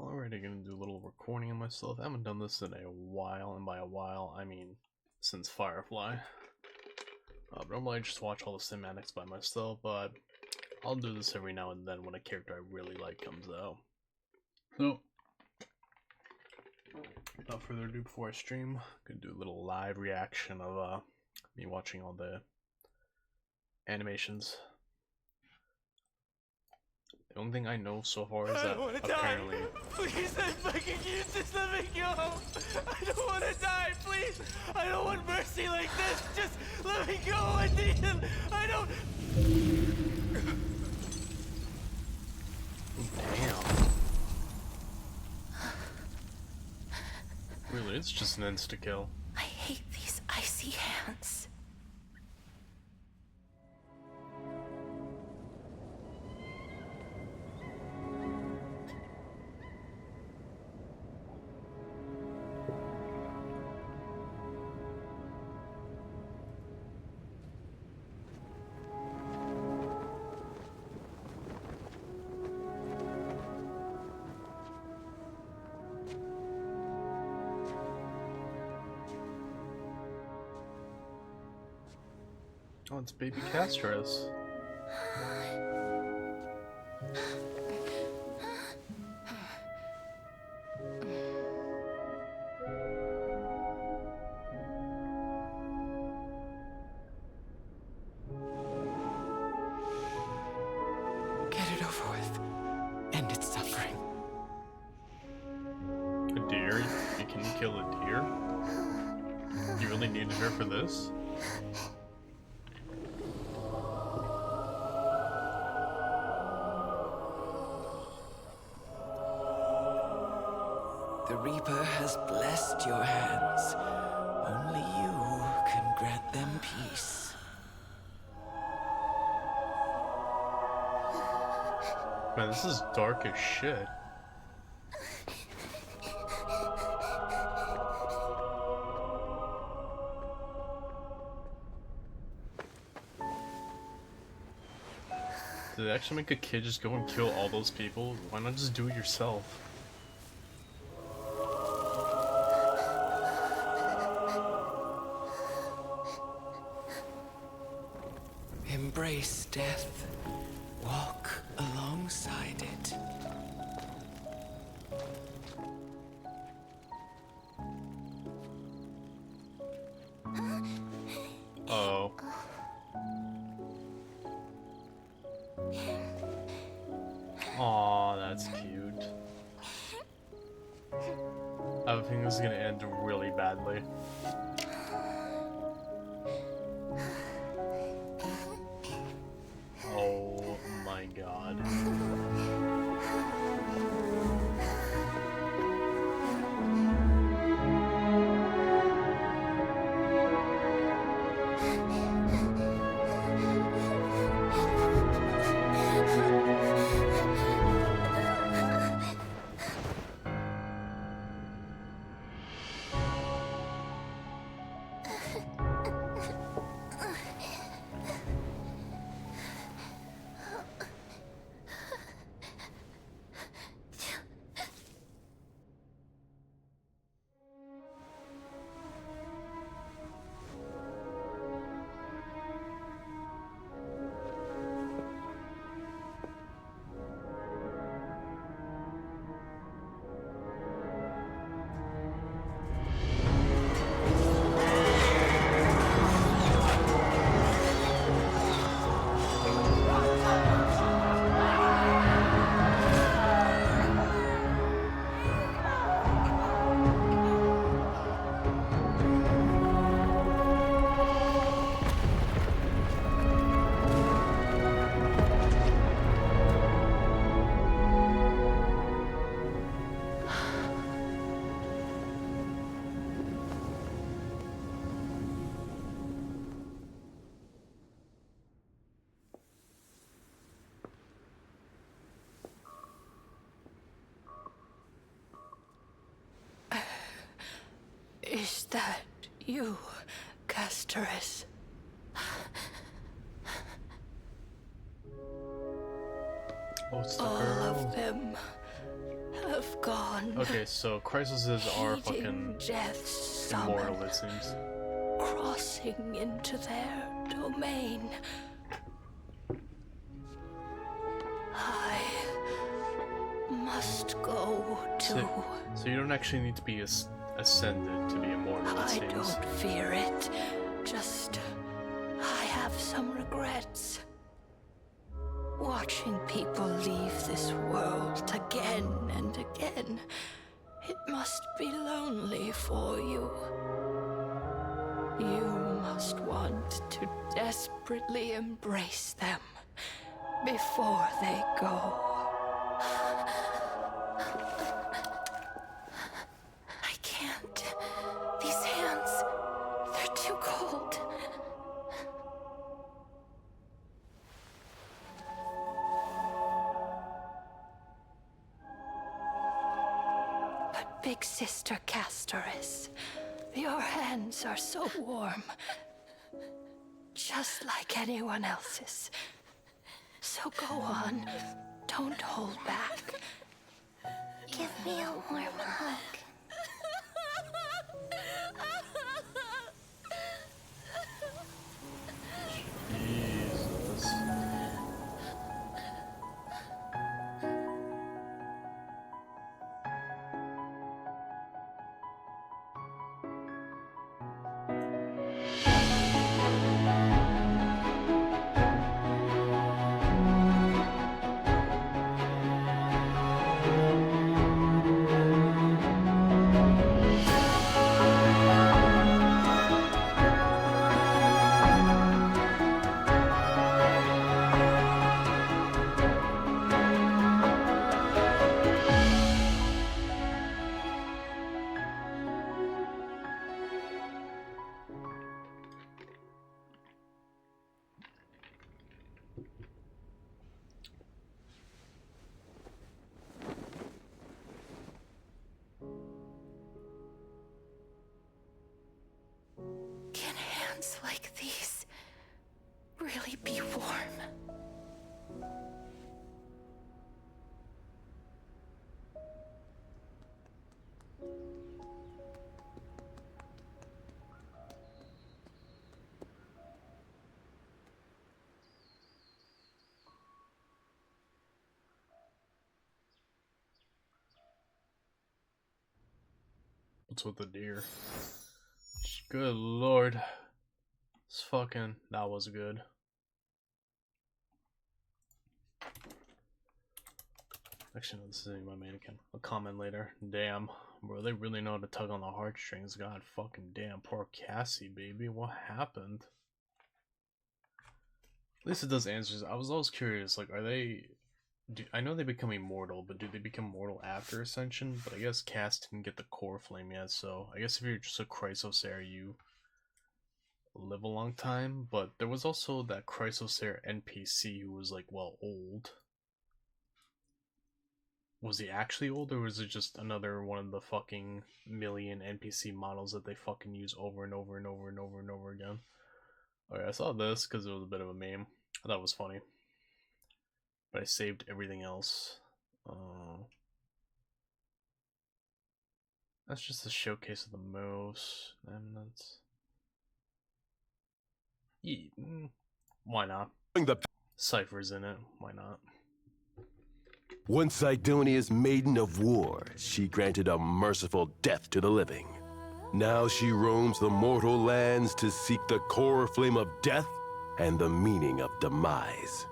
Already gonna do a little recording of myself. I haven't done this in a while, and by a while, I mean since Firefly. Normally I just watch all the cinematics by myself, but I'll do this every now and then when a character I really like comes out. So, without further ado, before I stream, I'm gonna do a little live reaction of me watching all the animations. The only thing I know so far is that apparently... Please, I fucking you, just let me go! I don't want to die, please! I don't want mercy like this! Just let me go! I don't... Damn. Really, it's just an insta-kill. I hate these icy hands. Oh, it's baby Castorice. Get it over with. End its suffering. A deer? You can kill a deer? You really needed her for this? The Reaper has blessed your hands. Only you can grant them peace. Man, this is dark as shit. Did they actually make a kid just go and kill all those people? Why not just do it yourself? Embrace death. Walk alongside it. Oh. Aw, that's cute. I have a feeling this is gonna end really badly. Oh my god. Is that you, Castorice? Oh, it's the All girl. of them have gone. Okay, so Chrysalises are Heeding fucking death's immortal, summon, it seems. crossing into their domain. I must go too. So you don't actually need to be ascended to be immortal, it I seems. don't fear it. Just, I have some regrets. Watching people leave this world again and again, it must be lonely for you. You must want to desperately embrace them before they go. I can't. These hands, they're too cold. But Big Sister Castorice, your hands are so warm. Just like anyone else's. So go on. Don't hold back. Give me a warm hug. Jesus. Can hands like these really be warm? What's with the deer? Good lord. It's fucking... That was good. Actually, no, this isn't my mannequin. I'll comment later. Damn. Bro, they really know how to tug on the heartstrings. God fucking damn. Poor Cassie, baby. What happened? At least it does answers. I was always curious, like, are they... I know they become immortal, but do they become mortal after Ascension? But I guess Cass didn't get the core flame yet, so I guess if you're just a Chrysosaur, you live a long time. But there was also that Chrysosaur NPC who was, like, well, old. Was he actually old, or was it just another one of the fucking million NPC models that they fucking use over and over and over and over and over again? Alright, I saw this because it was a bit of a meme. I thought it was funny. But I saved everything else. That's just a showcase of the moves. And that's... Yeah, why not? Cypher's in it. Why not? Once Sidonia's maiden of war, she granted a merciful death to the living. Now she roams the mortal lands to seek the core flame of death and the meaning of demise.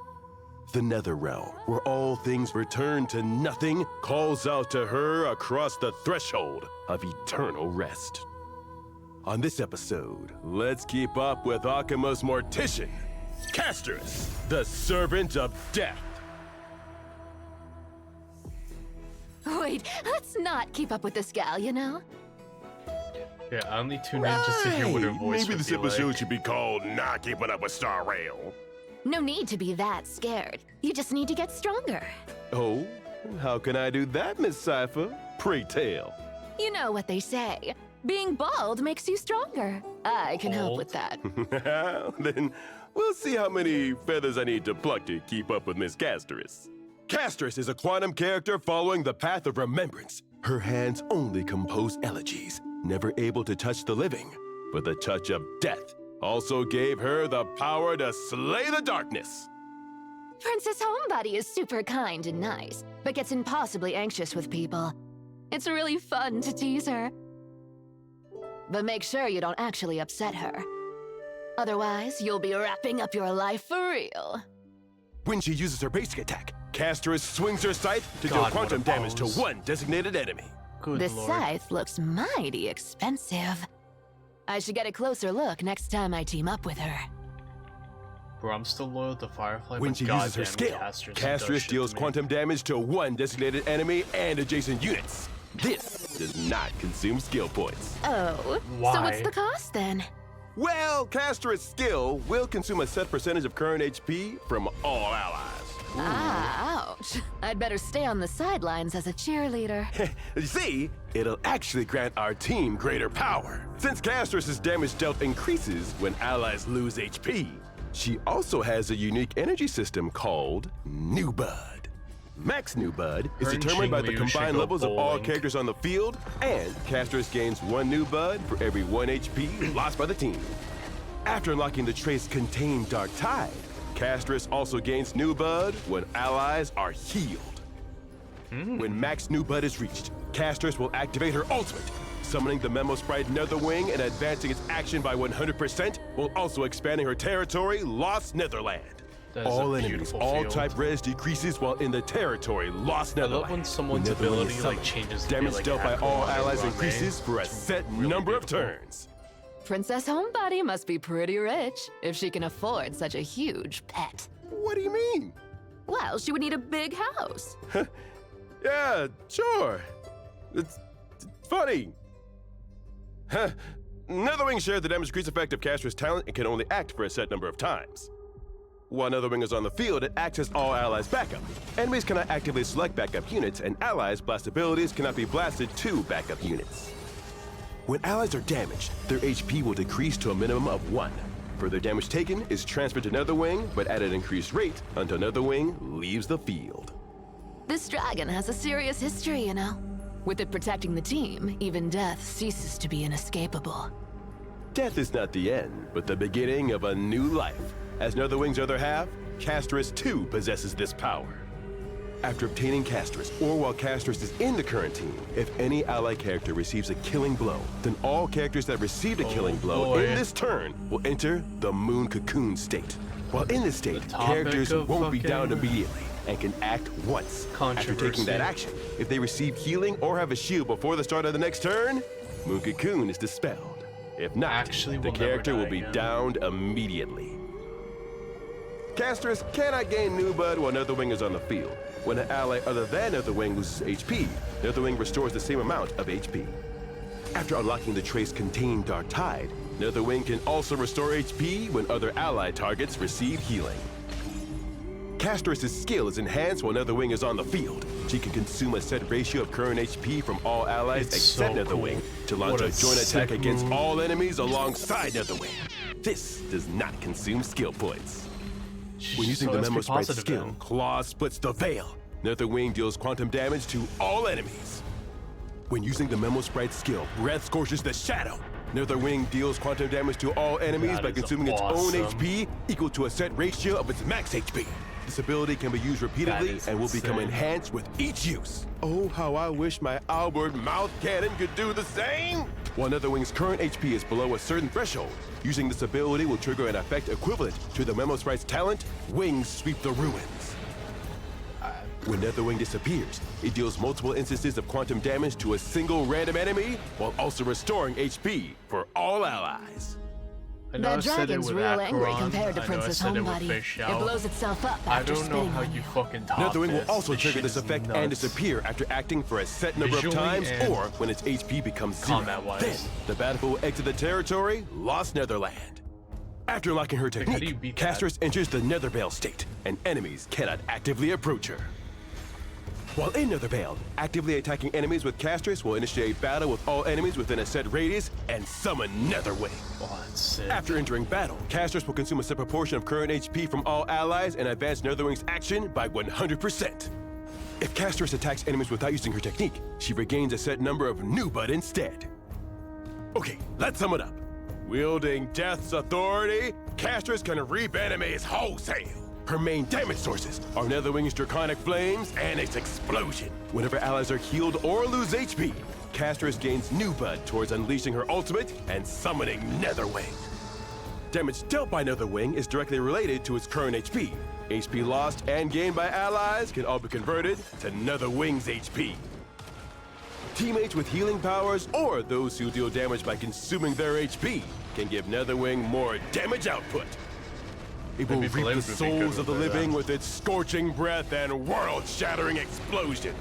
The Netherrealm, where all things return to nothing, calls out to her across the threshold of eternal rest. On this episode, let's keep up with Akima's mortician, Castorice, the servant of death. Wait, let's not keep up with this gal, you know? Yeah, I only tuned in just to hear what her voice Maybe would this be episode like. should be called Not Keeping Up with Star Rail. No need to be that scared. You just need to get stronger. Oh, how can I do that, Miss Cypher? Pray tell. You know what they say. Being bald makes you stronger. I can help with that. Then we'll see how many feathers I need to pluck to keep up with Miss Castorice. Castorice is a quantum character following the path of remembrance. Her hands only compose elegies, never able to touch the living. But the touch of death also gave her the power to slay the darkness. Princess Homebody is super kind and nice, but gets impossibly anxious with people. It's really fun to tease her. But make sure you don't actually upset her. Otherwise, you'll be wrapping up your life for real. When she uses her basic attack, Castorice swings her scythe to deal God, quantum what a damage to pose. one designated enemy. Good This lord. scythe looks mighty expensive. I should get a closer look next time I team up with her. Bro, I'm still loyal to Firefly, When but she uses her goddamn, skill, Castorice does Castorice shit deals to me. quantum damage to one designated enemy and adjacent units. This does not consume skill points. Oh, so Why? what's the cost then? Well, Castorice's skill will consume a set percentage of current HP from all allies. Ah, ouch. I'd better stay on the sidelines as a cheerleader. You see, it'll actually grant our team greater power. Since Castorice's damage dealt increases when allies lose HP, she also has a unique energy system called New Bud. Max New Bud is Her and determined by the Xingqiu should combined go levels of all bowling. characters on the field, and Castorice gains 1 New Bud for every 1 HP lost by the team. After unlocking the trace Contain Dark Tide, Castorice also gains New Bud when allies are healed. When Max New Bud is reached, Castorice will activate her ultimate, summoning the Memo Sprite Netherwing and advancing its action by 100%, while also expanding her territory, Lost Netherland. That is All a enemies, beautiful all field. type res decreases while in the territory, Lost I Netherland. love when someone's Netherland ability is like summoned. changes to be, Damage like, dealt by all Aqua allies Rame. increases for a It's set really number of beautiful. turns. Princess Homebody must be pretty rich if she can afford such a huge pet. What do you mean? Well, she would need a big house. Yeah, sure. It's funny. Huh. Netherwing shared the damage increase effect of Castorice's talent and can only act for a set number of times. While Netherwing is on the field, it acts as all allies' backup. Enemies cannot actively select backup units, and allies' blast abilities cannot be blasted to backup units. When allies are damaged, their HP will decrease to a minimum of 1. Further damage taken is transferred to Netherwing, but at an increased rate until Netherwing leaves the field. This dragon has a serious history, you know. With it protecting the team, even death ceases to be inescapable. Death is not the end, but the beginning of a new life. As Netherwing's other half, Castorice too possesses this power. After obtaining Castorice, or while Castorice is in the current team, if any ally character receives a killing blow, then all characters that received a killing blow boy. in this turn will enter the Moon Cocoon state. While in this state, The topic characters of won't be downed fucking immediately and can act once. After taking that controversy. action, if they receive healing or have a shield before the start of the next turn, Moon Cocoon is dispelled. If not, Actually, the will never character die will be again. downed immediately. Castorice cannot gain New Bud while Netherwing is on the field. When an ally other than Netherwing loses HP, Netherwing restores the same amount of HP. After unlocking the trace Contain Dark Tide, Netherwing can also restore HP when other ally targets receive healing. Castorice's skill is enhanced while Netherwing is on the field. She can consume a set ratio of current HP from all allies It's except so Netherwing cool. to launch What a a joint attack sick against move. all enemies alongside Netherwing. This does not consume skill points. When using So the let's be Memo Sprite positive skill, then. Claw splits the veil. Netherwing deals quantum damage to all enemies. When using the Memo Sprite skill, Breath scorches the shadow. Netherwing deals quantum damage to all enemies That by is consuming its own awesome. HP equal to a set ratio of its max HP. This ability can be used repeatedly is and will become insane. enhanced with each use. Oh, how I wish my Albert mouth cannon could do the same! While Netherwing's current HP is below a certain threshold, using this ability will trigger an effect equivalent to the Memo Sprite's talent, Wings Sweep the Ruins. When Netherwing disappears, it deals multiple instances of quantum damage to a single random enemy, while also restoring HP for all allies. I know I That said it dragon's with real angry Acheron, compared to I know I Princess said it with Homebody. Fish It Out. blows itself up I after don't know spitting how on you you. fucking top Netherwing will this. also This trigger shit this is effect and nuts. disappear after acting for a set number of Visually times and or when its HP becomes 0. combat-wise. Then, the battle will exit the territory, Lost Netherland. After locking her how do you technique, beat that? Castorice enters the Netherveil state, and enemies cannot actively approach her. While in Nethervale, actively attacking enemies with Castorice will initiate battle with all enemies within a set radius and summon Netherwing. Oh, that's sick. After entering battle, Castorice will consume a set proportion of current HP from all allies and advance Netherwing's action by 100%. If Castorice attacks enemies without using her technique, she regains a set number of Nubud instead. Okay, let's sum it up. Wielding Death's authority, Castorice can reap enemies wholesale. Her main damage sources are Netherwing's Draconic Flames and its explosion. Whenever allies are healed or lose HP, Castorice gains Nubud towards unleashing her ultimate and summoning Netherwing. Damage dealt by Netherwing is directly related to its current HP. HP lost and gained by allies can all be converted to Netherwing's HP. Teammates with healing powers or those who deal damage by consuming their HP can give Netherwing more damage output. It will reap the souls of the living with its scorching breath and world-shattering explosion.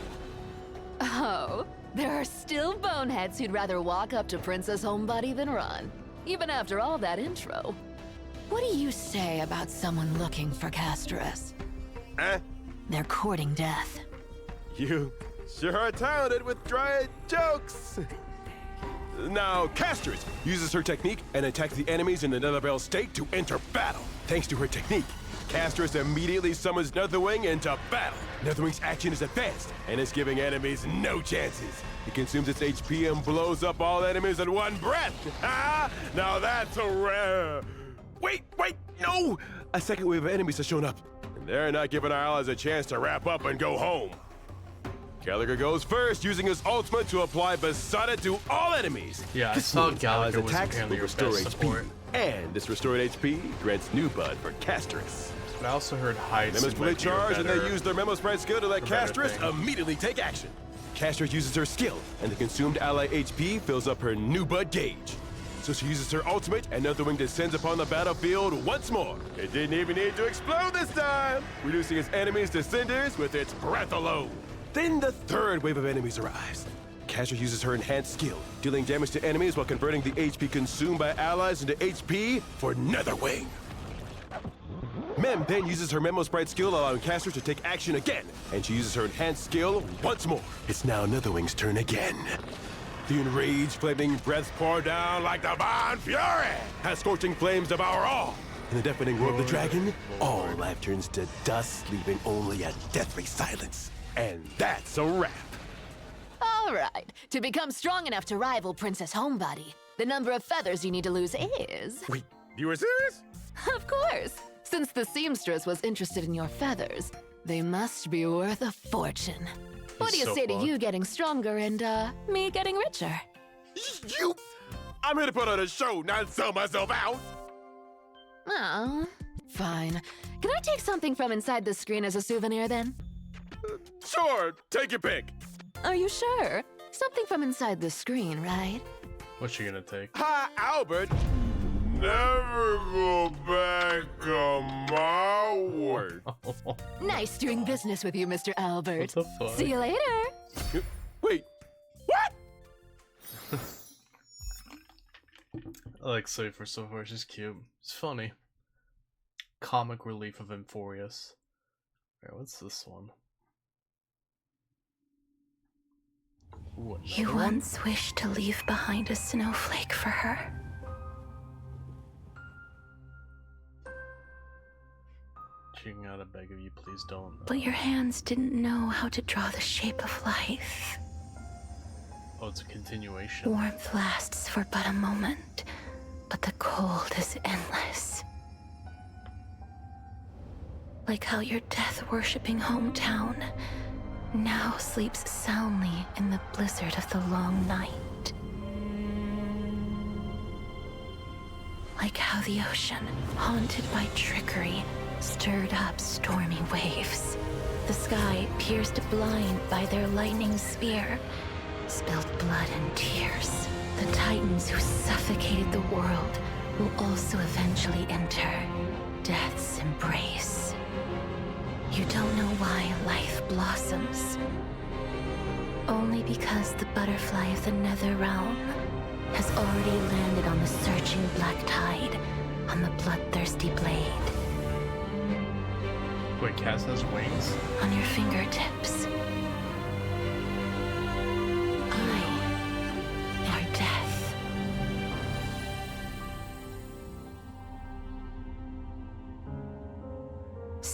Oh, there are still boneheads who'd rather walk up to Princess Homebody than run, even after all that intro. What do you say about someone looking for Castorice? They're courting death. You sure are talented with dry jokes. Now, Castorice uses her technique and attacks the enemies in the Nethervale state to enter battle. Thanks to her technique, Castorice immediately summons Netherwing into battle. Netherwing's action is advanced and is giving enemies no chances. It consumes its HP and blows up all enemies in one breath. Ah, now that's a rare. Wait, no! A second wave of enemies has shown up, and they're not giving our allies a chance to wrap up and go home. Gallagher goes first, using his ultimate to apply Besotted to all enemies. Yeah, I This saw means Gallagher allies' was attacks apparently will your restore best HP, support. and this restored HP grants Nubud for Castorice. But I also heard Heights. Memos fully charge, and they use their Memo Sprite skill to let a better Castorice thing. immediately take action. Castorice uses her skill, and the consumed ally HP fills up her Nubud gauge. So she uses her ultimate, and Netherwing descends upon the battlefield once more. It didn't even need to explode this time, reducing its enemies to cinders with its breath alone. Then the third wave of enemies arrives. Castorice uses her enhanced skill, dealing damage to enemies while converting the HP consumed by allies into HP for Netherwing. Mem then uses her Memo Sprite skill, allowing Castorice to take action again, and she uses her enhanced skill once more. It's now Netherwing's turn again. The enraged flaming breaths pour down like divine fury, as scorching flames devour all. In the deafening roar of the dragon, all life turns to dust, leaving only a deathly silence. And that's a wrap. All right, to become strong enough to rival Princess Homebody, the number of feathers you need to lose is... Wait, you were serious? Of course! Since the seamstress was interested in your feathers, they must be worth a fortune. What do you so say fun. to you getting stronger and, me getting richer? You? I'm here to put on a show, not sell myself out. Oh, fine. Can I take something from inside the screen as a souvenir then? Sure, take your pick. Are you sure? Something from inside the screen, right? What's she gonna take? Hi, Albert. Never go back on my word. Nice doing business with you, Mr. Albert. What the fuck? See you later. Wait, what? I like Cypher so far. She's cute. It's funny. Comic relief of Emphorius. Alright, what's this one? Ooh, You another one? once wished to leave behind a snowflake for her. She gotta beg of you, please don't. But your hands didn't know how to draw the shape of life. Oh, it's a continuation. Warmth lasts for but a moment, but the cold is endless. Like how your death-worshipping hometown now sleeps soundly in the blizzard of the long night. Like how the ocean, haunted by trickery, stirred up stormy waves. The sky, pierced blind by their lightning spear, spilled blood and tears. The titans who suffocated the world will also eventually enter death's embrace. You don't know why life blossoms. Only because the butterfly of the nether realm has already landed on the surging black tide on the bloodthirsty blade. Wait, Cass has wings? On your fingertips,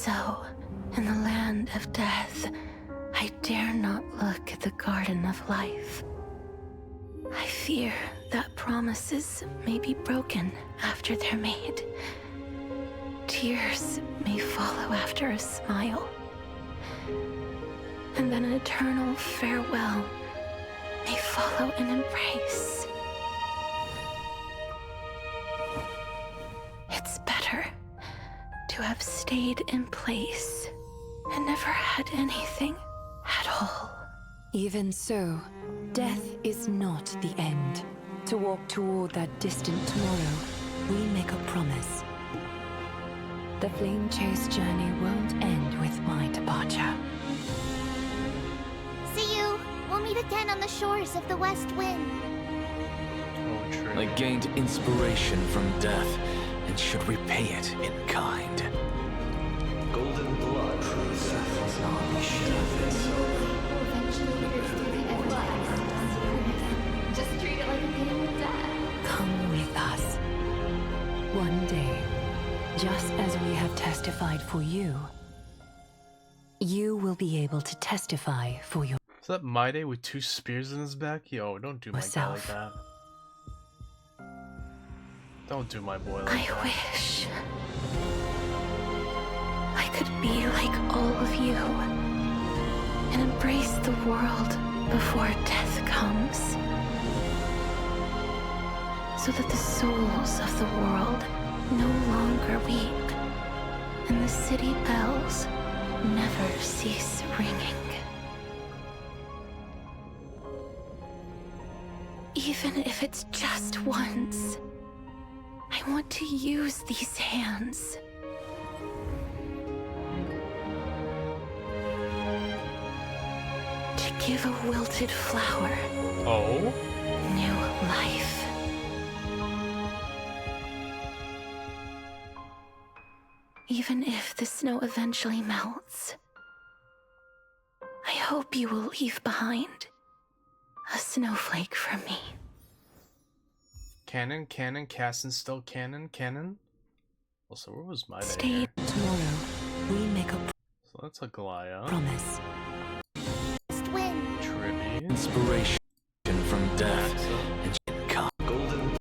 so, in the land of death, I dare not look at the garden of life. I fear that promises may be broken after they're made. Tears may follow after a smile. And then an eternal farewell may follow an embrace. It's better to have stayed in place and never had anything at all. Even so, death is not the end. To walk toward that distant tomorrow, we make a promise. The flame chase journey won't end with my departure. See you. We'll meet again on the shores of the West Wind. Oh, true. I gained inspiration from death, and should repay it in kind. Golden blood possesses not shed. Just treat it like a game of death. Come with us. One day, just as we have testified for you, you will be able to testify for your Is that My Day with 2 spears in his back? Yo, don't do my guy like that. Don't do my boy like that. I wish I could be like all of you and embrace the world before death comes, so that the souls of the world no longer weep and the city bells never cease ringing. Even if it's just once, I want to use these hands to give a wilted flower Oh? new life. Even if the snow eventually melts, I hope you will leave behind a snowflake for me. Canon, canon, Casson still canon, canon? Also, where was My Day Stay here? tomorrow. We make a So that's a Glaya. promise. West Wind. Tribby. Inspiration from death, Maxa. and should come. Golden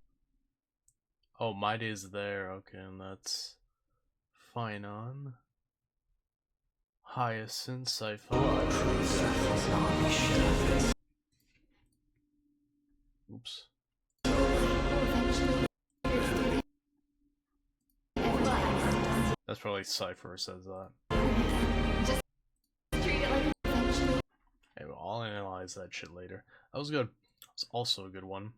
Oh, My Day's there. Okay, and that's Finon. Hyacinth, Sci-Fi. blood possesses not shed. Oops. That's probably Cypher says that. Hey, well, I'll analyze that shit later. That was good. That was also a good one.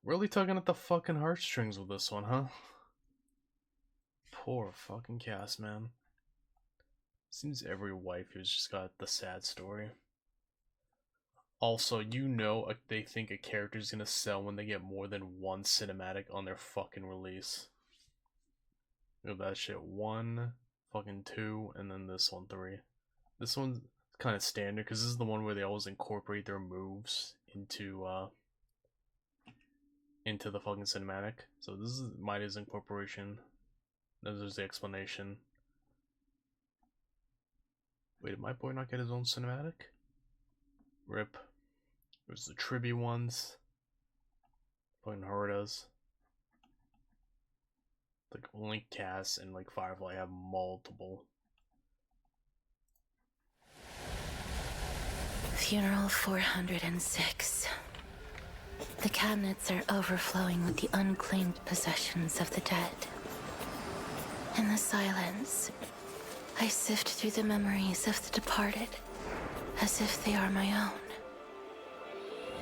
Really tugging at the fucking heartstrings with this one, huh? Poor fucking Cass, man. Seems every wife who's just got the sad story. Also, you know they think a character's gonna sell when they get more than one cinematic on their fucking release. Look at that shit. 1, fucking 2, and then this one 3. This one's kind of standard because this is the one where they always incorporate their moves into the fucking cinematic. So this is Midas incorporation. There's the explanation. Wait, did my boy not get his own cinematic? Rip. There's the Tribby ones. Fucking Hordas. Like only Cass and like Firefly have multiple. Funeral 406. The cabinets are overflowing with the unclaimed possessions of the dead. In the silence, I sift through the memories of the departed, as if they are my own.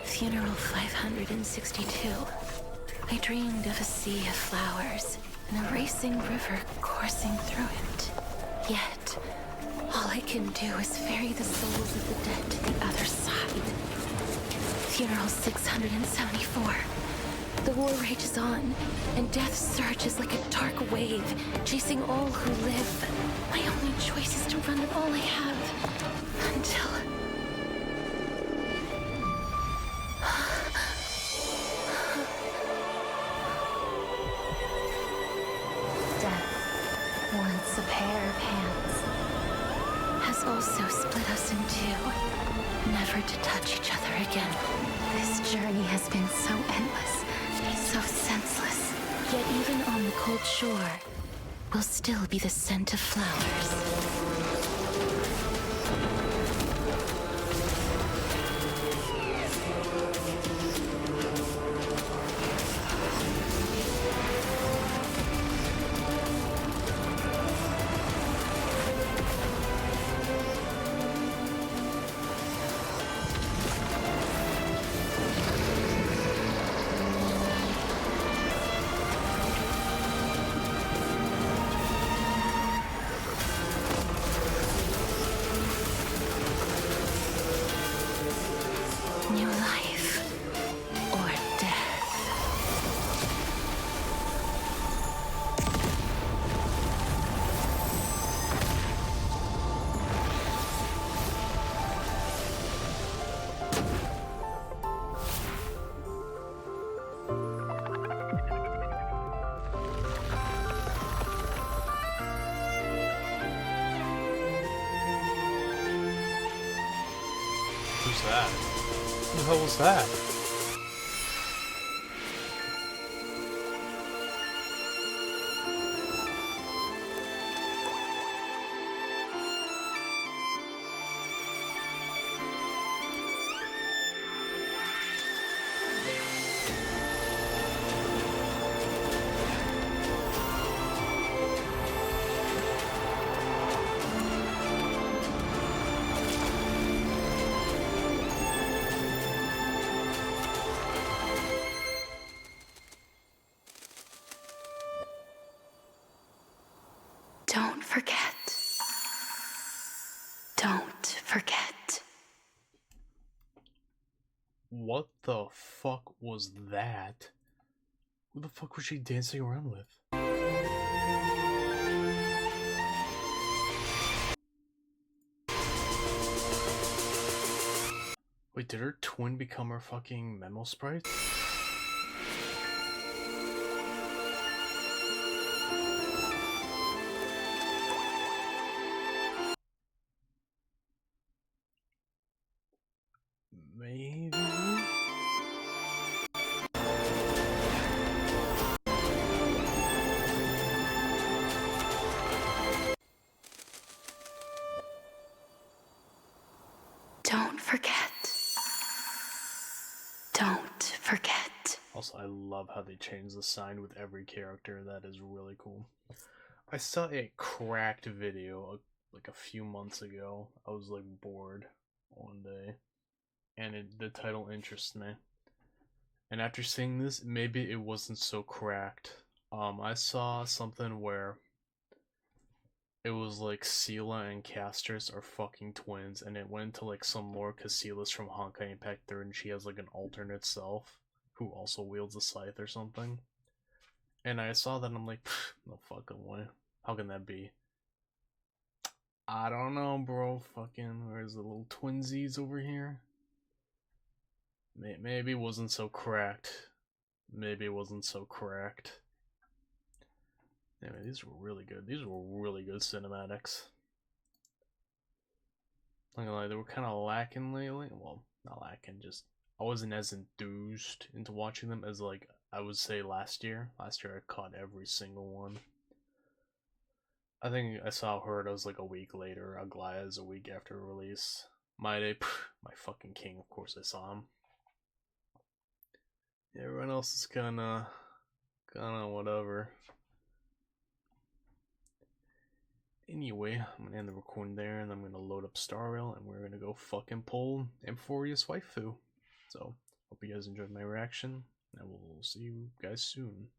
Funeral 562. I dreamed of a sea of flowers and a racing river coursing through it. Yet, all I can do is ferry the souls of the dead to the other side. Funeral 674. The war rages on, and death surges like a dark wave, chasing all who live. My only choice is to run with all I have, until... Death wants a pair of hands. chosen to never to touch each other again. This journey has been so endless, so senseless. Yet even on the cold shore will still be the scent of flowers. New life or death. Who's that? Who the hell was that? Don't forget. Don't forget. What the fuck was that? Who the fuck was she dancing around with? Wait, did her twin become her fucking memo sprite? Maybe? Don't forget. Don't forget. Also, I love how they change the sign with every character. That is really cool. I saw a cracked video like a few months ago. I was like bored one day, and the title interests me. And after seeing this, maybe it wasn't so cracked. I saw something where it was like Sela and Castorice are fucking twins, and it went to like some lore because Sela's from Honkai Impact 3 and she has like an alternate self who also wields a scythe or something. And I saw that and I'm like, no fucking way. How can that be? I don't know, bro. Fucking, where's the little twinsies over here? Maybe it wasn't so cracked. Maybe it wasn't so cracked. Anyway, these were really good. These were really good cinematics. Not gonna lie, they were kind of lacking lately. Well, not lacking, just I wasn't as enthused into watching them as like I would say last year. Last year I caught every single one. I think I saw Herd was like a week later. Aglaya's a week after release. My Day, my fucking king, of course I saw him. Yeah, everyone else is kinda whatever. Anyway, I'm gonna end the recording there, and I'm gonna load up Star Rail, and we're gonna go fucking pull Amphoria's waifu. So, hope you guys enjoyed my reaction, and we'll see you guys soon.